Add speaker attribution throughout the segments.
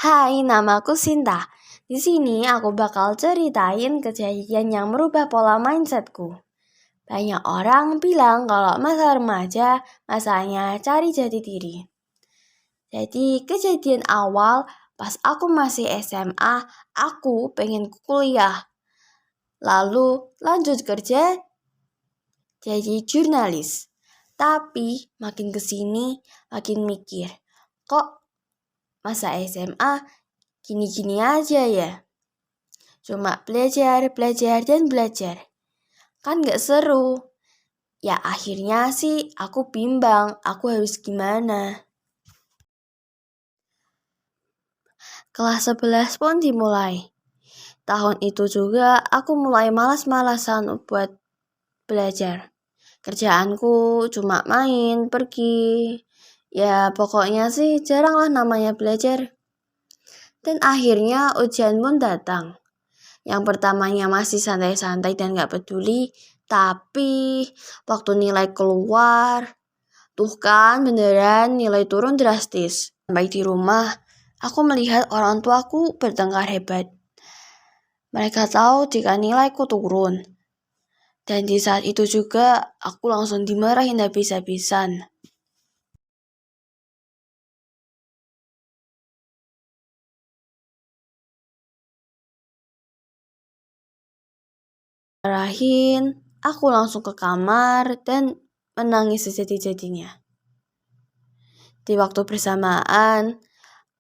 Speaker 1: Hai, namaku Sinta. Di sini aku bakal ceritain kejadian yang merubah pola mindsetku. Banyak orang bilang kalau masa remaja masanya cari jati diri. Jadi kejadian awal pas aku masih SMA, aku pengen kuliah. Lalu lanjut kerja jadi jurnalis. Tapi makin kesini makin mikir, kok masa SMA gini-gini aja ya? Cuma belajar, dan belajar. Kan gak seru. Ya akhirnya sih aku bimbang, aku harus gimana. Kelas 11 pun dimulai. Tahun itu juga aku mulai malas-malasan buat belajar. Kerjaanku cuma main, pergi. Ya pokoknya sih jaranglah namanya belajar. Dan akhirnya ujian pun datang. Yang pertamanya masih santai-santai dan gak peduli, tapi waktu nilai keluar, tuh kan beneran nilai turun drastis. Sampai di rumah, aku melihat orang tuaku bertengkar hebat. Mereka tahu jika nilaiku turun. Dan di saat itu juga, aku langsung dimarahin habis-habisan. Aku langsung ke kamar dan menangis sejadi-jadinya. Di waktu bersamaan,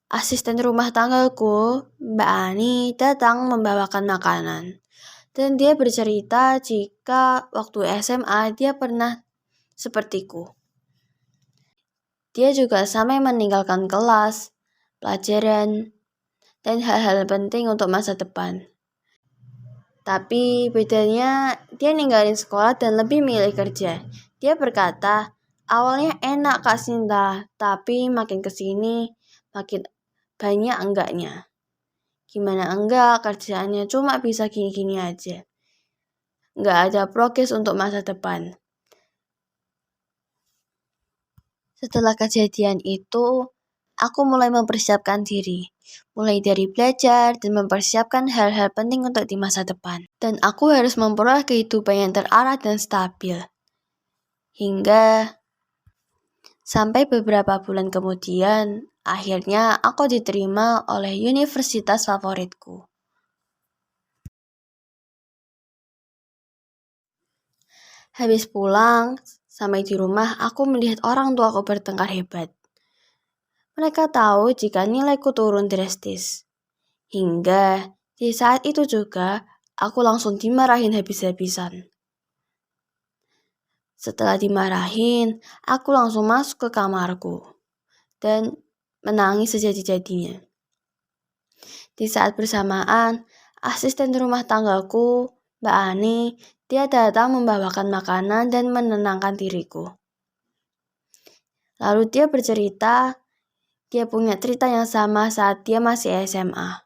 Speaker 1: asisten rumah tanggaku, Mbak Ani, datang membawakan makanan. Dan dia bercerita jika waktu SMA dia pernah sepertiku. Dia juga sampai meninggalkan kelas, pelajaran, dan hal-hal penting untuk masa depan. Tapi bedanya dia ninggalin sekolah dan lebih milih kerja. Dia berkata, awalnya enak Kak Sinta, tapi makin kesini makin banyak enggaknya. Gimana enggak, kerjaannya cuma bisa gini-gini aja. Enggak ada progres untuk masa depan. Setelah kejadian itu, aku mulai mempersiapkan diri. Mulai dari belajar dan mempersiapkan hal-hal penting untuk di masa depan. Dan aku harus memperoleh kehidupan yang terarah dan stabil. Hingga sampai beberapa bulan kemudian, akhirnya aku diterima oleh universitas favoritku. Habis pulang, sampai di rumah aku melihat orang tuaku bertengkar hebat. Mereka tahu jika nilaiku turun drastis. Hingga di saat itu juga, aku langsung dimarahin habis-habisan. Setelah dimarahin, aku langsung masuk ke kamarku dan menangis sejadi-jadinya. Di saat bersamaan, asisten rumah tanggaku, Mbak Ani, dia datang membawakan makanan dan menenangkan diriku. Lalu dia bercerita, dia punya cerita yang sama saat dia masih SMA.